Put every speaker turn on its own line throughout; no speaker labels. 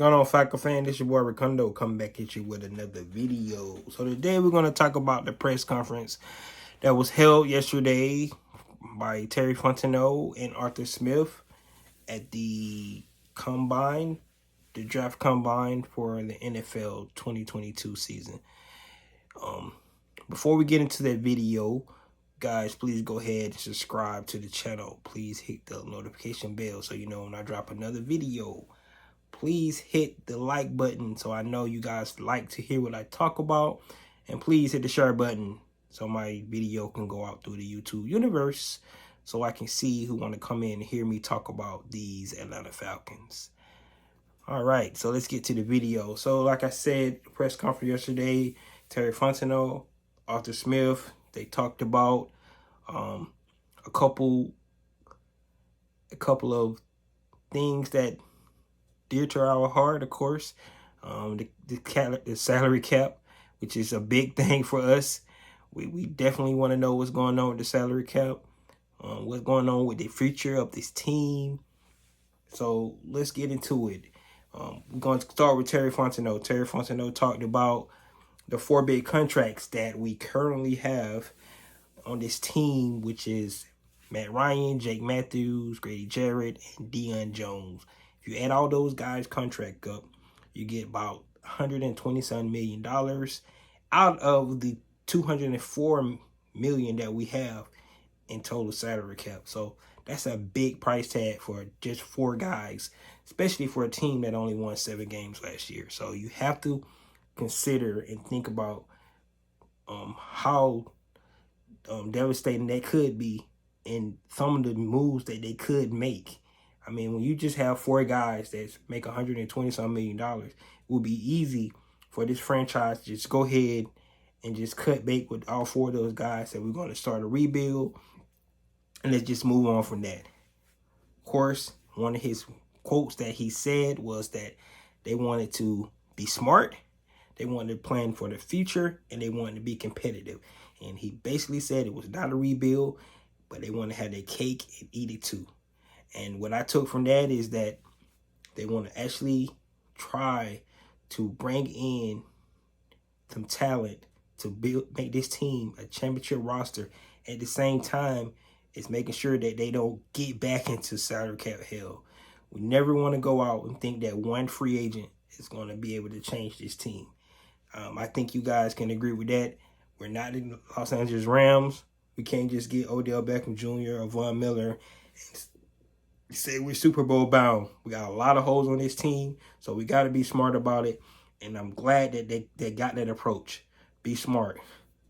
going on, Falcon fan? This your boy Ricondo coming back at you with another video. So today we're going to talk about the press conference that was held yesterday by Terry Fontenot and Arthur Smith at the combine, the draft combine for the NFL 2022 season. Before we get into that video, guys, please go ahead and subscribe to the channel. Please hit the notification bell so you know when I drop another video. Please hit the like button so I know you guys like to hear what I talk about. And please hit the share button so my video can go out through the YouTube universe so I can see who want to come in and hear me talk about these Atlanta Falcons. All right, so let's get to the video. So like I said, press conference yesterday, Terry Fontenot, Arthur Smith, they talked about a couple of things that dear to our heart, of course. The salary cap, which is a big thing for us. We definitely want to know what's going on with the salary cap, what's going on with the future of this team. So let's get into it. We're going to start with Terry Fontenot. Terry Fontenot talked about the 4 big contracts that we currently have on this team, which is Matt Ryan, Jake Matthews, Grady Jarrett, and Deion Jones. If you add all those guys' contract up, you get about $127 million out of the $204 million that we have in total salary cap. So that's a big price tag for just 4 guys, especially for a team that only won 7 games last year. So you have to consider and think about how devastating that could be and some of the moves that they could make. I mean, when you just have 4 guys that make $120-some million, it would be easy for this franchise to just go ahead and just cut bait with all 4 of those guys that we're going to start a rebuild, and let's just move on from that. Of course, one of his quotes that he said was that they wanted to be smart, they wanted to plan for the future, and they wanted to be competitive. And he basically said it was not a rebuild, but they want to have their cake and eat it too. And what I took from that is that they want to actually try to bring in some talent to make this team a championship roster. At the same time, it's making sure that they don't get back into salary cap hell. We never want to go out and think that one free agent is going to be able to change this team. I think you guys can agree with that. We're not in the Los Angeles Rams. We can't just get Odell Beckham Jr. or Von Miller and say we're Super Bowl bound. We got a lot of holes on this team, so we got to be smart about it. And I'm glad that they got that approach. Be smart.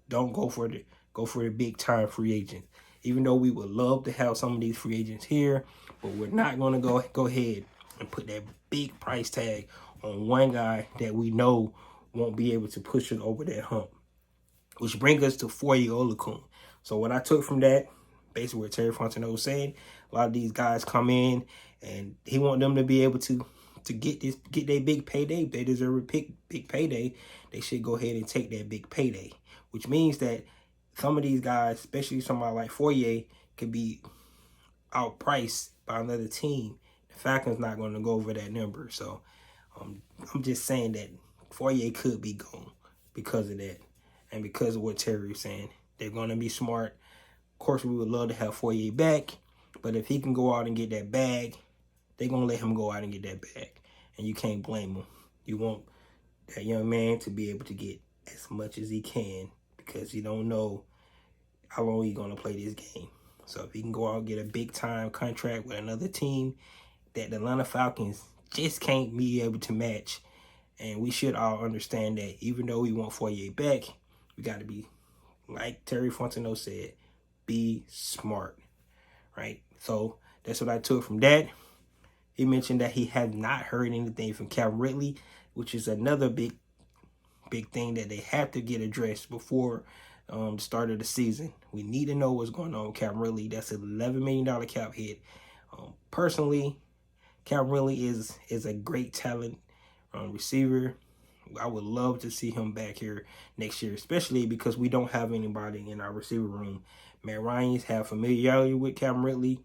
Don't go for the big time free agent. Even though we would love to have some of these free agents here, but we're not going to go ahead and put that big price tag on one guy that we know won't be able to push it over that hump. Which brings us to Foye Oluokun. So what I took from that, basically what Terry Fontenot was saying, a lot of these guys come in and he want them to be able to get their big payday. If they deserve a big payday, they should go ahead and take that big payday. Which means that some of these guys, especially somebody like Foye, could be outpriced by another team. The Falcons not going to go over that number. So I'm just saying that Foye could be gone because of that. And because of what Terry was saying. They're going to be smart. Of course, we would love to have Foye back. But if he can go out and get that bag, they're going to let him go out and get that bag. And you can't blame him. You want that young man to be able to get as much as he can because you don't know how long he's going to play this game. So if he can go out and get a big-time contract with another team that the Atlanta Falcons just can't be able to match, and we should all understand that even though we want Foye back, we got to be, like Terry Fontenot said, be smart, right? So that's what I took from that. He mentioned that he had not heard anything from Calvin Ridley, which is another big thing that they have to get addressed before the start of the season. We need to know what's going on with Calvin Ridley. That's an $11 million cap hit. Personally, Calvin Ridley is a great talent receiver. I would love to see him back here next year, especially because we don't have anybody in our receiver room. Matt Ryan's have familiarity with Calvin Ridley.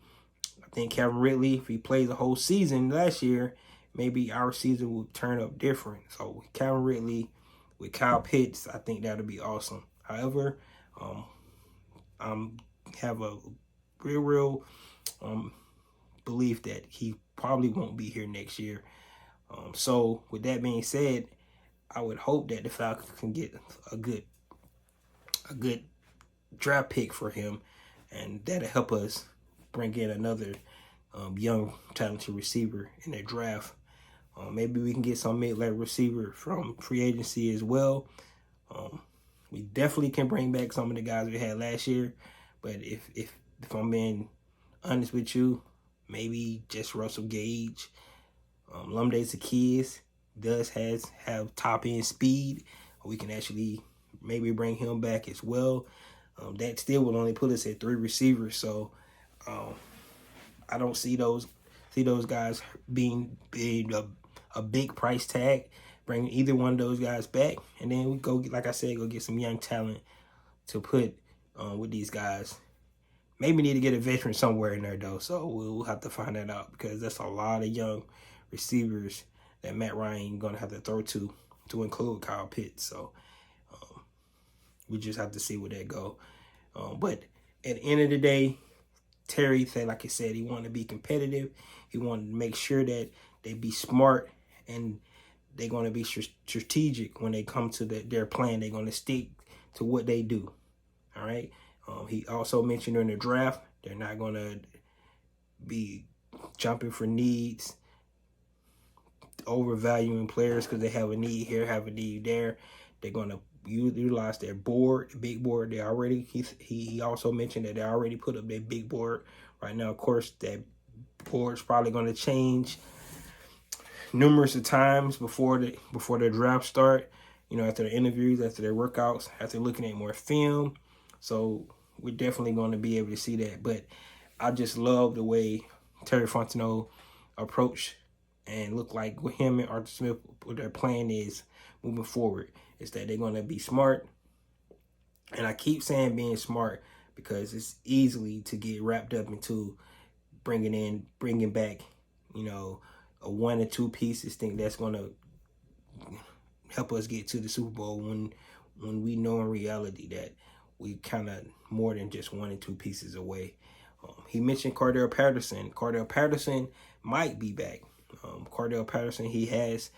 I think Calvin Ridley, if he plays the whole season last year, maybe our season will turn up different. So Calvin Ridley with Kyle Pitts, I think that'll be awesome. However, have a real belief that he probably won't be here next year. So with that being said, I would hope that the Falcons can get a good draft pick for him, and that'll help us bring in another young talented receiver in the draft. Maybe we can get some mid-level receiver from free agency as well. We definitely can bring back some of the guys we had last year, but if I'm being honest with you, maybe just Russell Gage. Olamide Zaccheaus does have top end speed. We can actually maybe bring him back as well. That still will only put us at 3 receivers, so I don't see those guys being a big price tag. Bring either one of those guys back, and then we go, like I said, go get some young talent to put with these guys. Maybe need to get a veteran somewhere in there though, so we'll have to find that out, because that's a lot of young receivers that Matt Ryan gonna have to throw to include Kyle Pitts. So we just have to see where that go. But at the end of the day, Terry said, like I said, he wanted to be competitive. He wanted to make sure that they be smart, and they're going to be strategic when they come to their plan. They're going to stick to what they do. All right. He also mentioned during the draft, they're not going to be jumping for needs, overvaluing players because they have a need here, have a need there. They're going to utilize their board, the big board. They already, he also mentioned that they already put up their big board right now. Of course, that board's probably going to change numerous of times before the draft start, after the interviews, after their workouts, after looking at more film. So we're definitely going to be able to see that. But I just love the way Terry Fontenot approached and look like with him and Arthur Smith, what their plan is moving forward is that they're going to be smart. And I keep saying being smart because it's easily to get wrapped up into bringing back, a 1 or 2 pieces. Think that's going to help us get to the Super Bowl when we know in reality that we kind of more than just 1 or 2 pieces away. He mentioned Cordell Patterson. Cordell Patterson might be back. Cordell Patterson, he has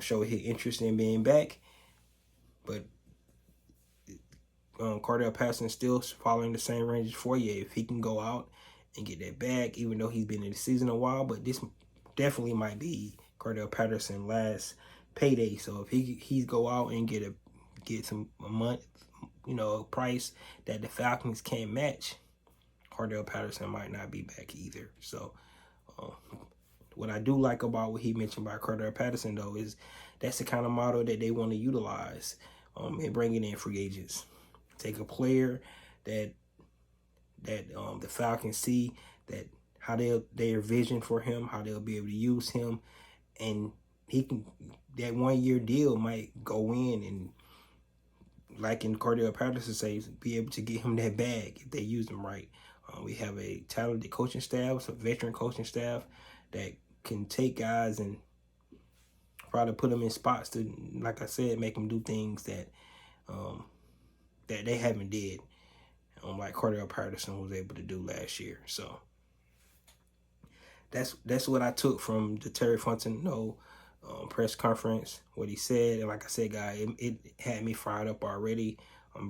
showed his interest in being back, but Cordell Patterson still following the same range as Foye. If he can go out and get that bag, even though he's been in the season a while, but this definitely might be Cordell Patterson last payday. So if he go out and get a month, a price that the Falcons can't match, Cordell Patterson might not be back either. So what I do like about what he mentioned about Cordell Patterson, though, is that's the kind of model that they want to utilize in bringing in free agents. Take a player that the Falcons see, that how their vision for him, how they'll be able to use him, and he can, that 1-year deal might go in and, like in Cordell Patterson says, be able to get him that bag if they use him right. We have a talented coaching staff, some veteran coaching staff that can take guys and probably put them in spots to, like I said, make them do things that that they haven't did, like Cordell Patterson was able to do last year. So that's what I took from the Terry Fontenot press conference, what he said. And like I said, guys, it had me fired up already. I'm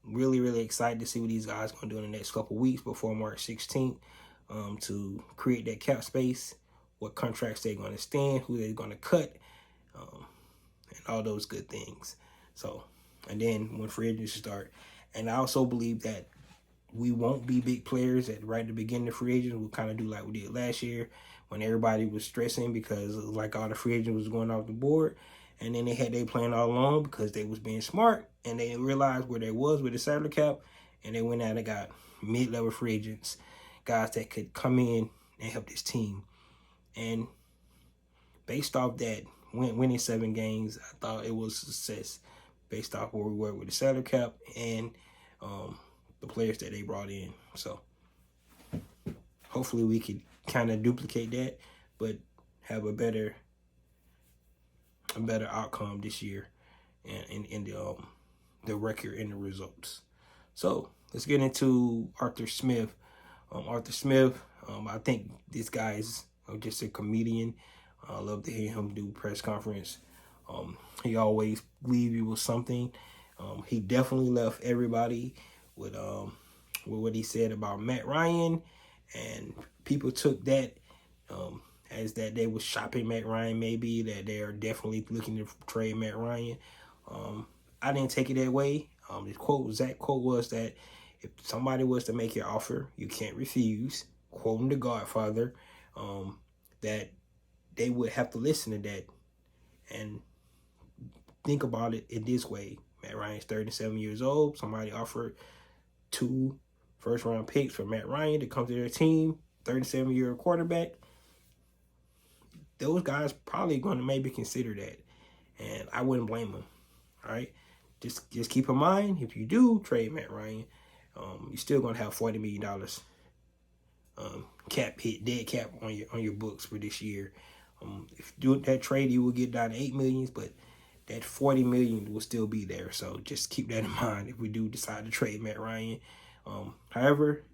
really, really excited to see what these guys are going to do in the next couple weeks before March 16th to create that cap space, what contracts they're going to stand, who they're going to cut, and all those good things. So, and then when free agency start. And I also believe that we won't be big players right at the beginning of free agents. We'll kind of do like we did last year when everybody was stressing because like all the free agents was going off the board. And then they had their plan all along because they was being smart and they realized where they was with the salary cap, and they went out and got mid-level free agents, guys that could come in and help this team. And based off that, winning 7 games, I thought it was a success based off where we were with the salary cap and the players that they brought in. So hopefully we could kind of duplicate that. But have a better outcome this year, and in the record and the results. So let's get into Arthur Smith. Arthur Smith, I think this guy is just a comedian. I love to hear him do press conference. He always leave you with something. He definitely left everybody with what he said about Matt Ryan, and people took that as that they was shopping Matt Ryan, maybe that they are definitely looking to trade Matt Ryan. I didn't take it that way. The exact quote was that if somebody was to make your offer, you can't refuse. Quoting The Godfather, that they would have to listen to that and think about it in this way. Matt Ryan's 37 years old. Somebody offered 2 first-round picks for Matt Ryan to come to their team. 37-year quarterback. Those guys probably going to maybe consider that, and I wouldn't blame them. All right, just keep in mind, if you do trade Matt Ryan, you're still going to have $40 million cap hit, dead cap on your books for this year. If you do that trade, you will get down to $8 million, but that $40 million will still be there. So just keep that in mind if we do decide to trade Matt Ryan. However,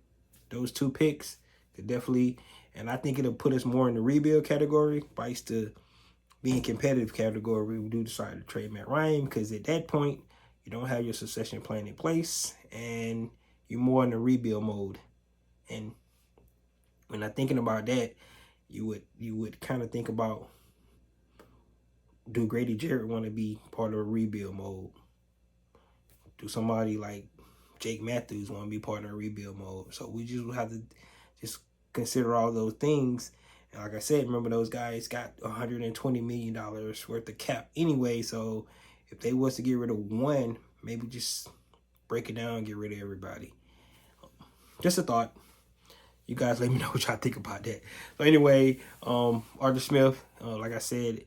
those 2 picks could definitely, and I think it'll put us more in the rebuild category, vice to being competitive category. We do decide to trade Matt Ryan, because at that point you don't have your succession plan in place and you're more in the rebuild mode. And when I'm thinking about that, you would kind of think about, do Grady Jarrett want to be part of a rebuild mode? Do somebody like Jake Matthews want to be part of a rebuild mode? So we just have to just consider all those things. And like I said, remember, those guys got $120 million worth of cap anyway. So if they was to get rid of one, maybe just break it down and get rid of everybody. Just a thought. You guys let me know what y'all think about that. So anyway, Arthur Smith, like I said,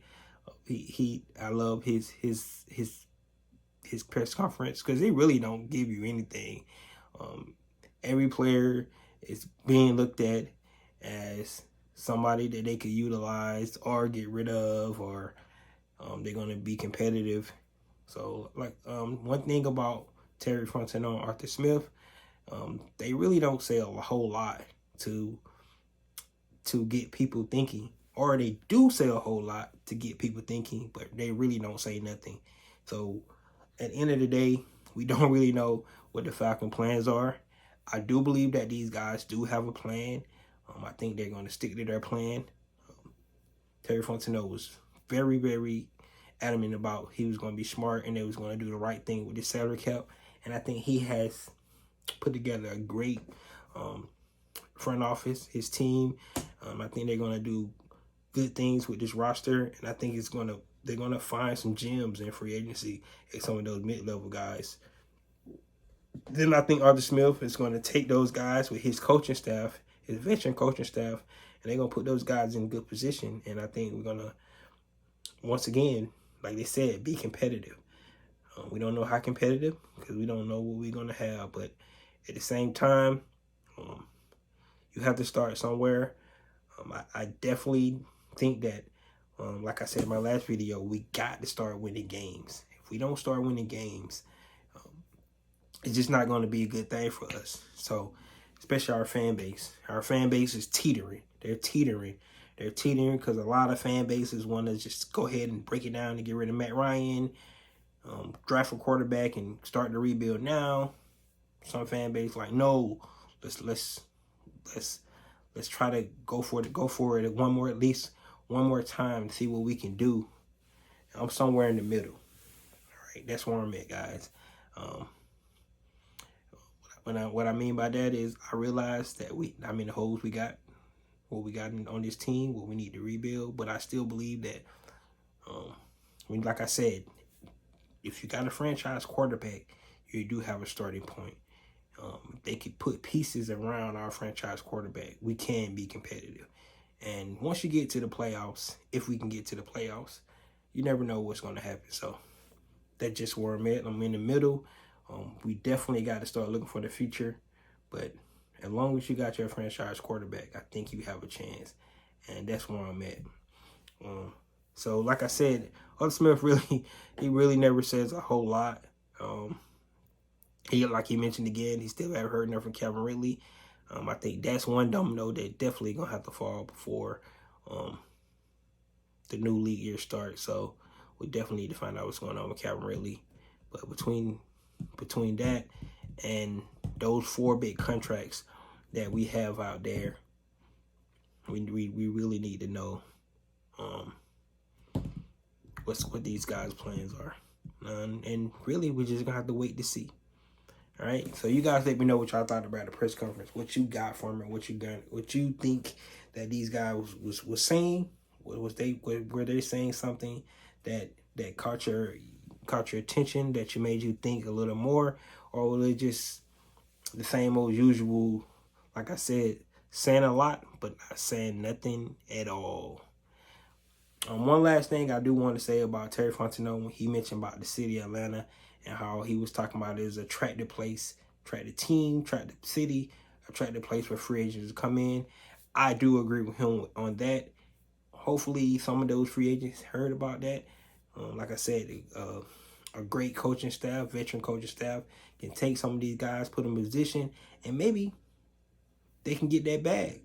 I love his press conference, because they really don't give you anything. Every player is being looked at as somebody that they could utilize or get rid of, or they're going to be competitive. So like one thing about Terry Fontenot and Arthur Smith, they really don't say a whole lot to get people thinking, or they do say a whole lot to get people thinking, but they really don't say nothing. So at the end of the day, we don't really know what the Falcon plans are. I do believe that these guys do have a plan. I think they're going to stick to their plan. Terry Fontenot was very, very adamant about he was going to be smart and they was going to do the right thing with the salary cap. And I think he has put together a great front office, his team. I think they're going to do good things with this roster, and I think they're going to find some gems in free agency at some of those mid-level guys. Then I think Arthur Smith is going to take those guys with his coaching staff, his veteran coaching staff, and they're going to put those guys in a good position. And I think we're going to, once again, like they said, be competitive. We don't know how competitive, because we don't know what we're going to have. But at the same time, you have to start somewhere. I definitely think that, like I said in my last video, we got to start winning games. If we don't start winning games, it's just not going to be a good thing for us. So, especially our fan base. Our fan base is teetering. They're teetering. They're teetering because a lot of fan bases want to just go ahead and break it down and get rid of Matt Ryan, draft a quarterback and start the rebuild now. Some fan base like, no, let's try to go for it at least one more time to see what we can do. I'm somewhere in the middle. All right, that's where I'm at, guys. What I mean by that is, I realize that the holes we got, what we got on this team, what we need to rebuild. But I still believe that, like I said, if you got a franchise quarterback, you do have a starting point. They could put pieces around our franchise quarterback. We can be competitive. And once you get to the playoffs, if we can get to the playoffs, you never know what's going to happen. So that's just where I'm at. I'm in the middle. We definitely got to start looking for the future. But as long as you got your franchise quarterback, I think you have a chance. And that's where I'm at. So like I said, Arthur Smith he really never says a whole lot. He, like he mentioned again, he still haven't heard nothing from Calvin Ridley. I think that's one domino that definitely gonna have to fall before the new league year starts. So we definitely need to find out what's going on with Calvin Ridley. But between that and those 4 big contracts that we have out there, we really need to know what these guys' plans are. And really, we're just gonna have to wait to see. All right. So you guys let me know what y'all thought about the press conference. What you got from it? What you think that these guys was saying? Were they saying something that caught your attention, that you made you think a little more, or was it just the same old usual? Like I said, saying a lot but not saying nothing at all. One last thing I do want to say about Terry Fontenot, when he mentioned about the city of Atlanta and how he was talking about it as an attractive place, attractive team, attractive city, attractive place for free agents to come in. I do agree with him on that. Hopefully some of those free agents heard about that. Like I said, a great coaching staff, veteran coaching staff, can take some of these guys, put them in position, and maybe they can get that bag.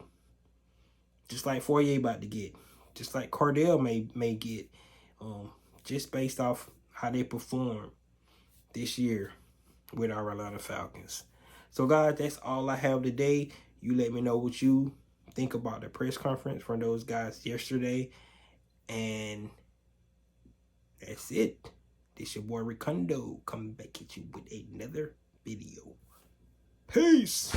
Just like Fourier about to get. Just like Cardell may get, just based off how they perform this year with our Atlanta Falcons. So, guys, that's all I have today. You let me know what you think about the press conference from those guys yesterday. And that's it. This your boy Ricondo coming back at you with another video. Peace.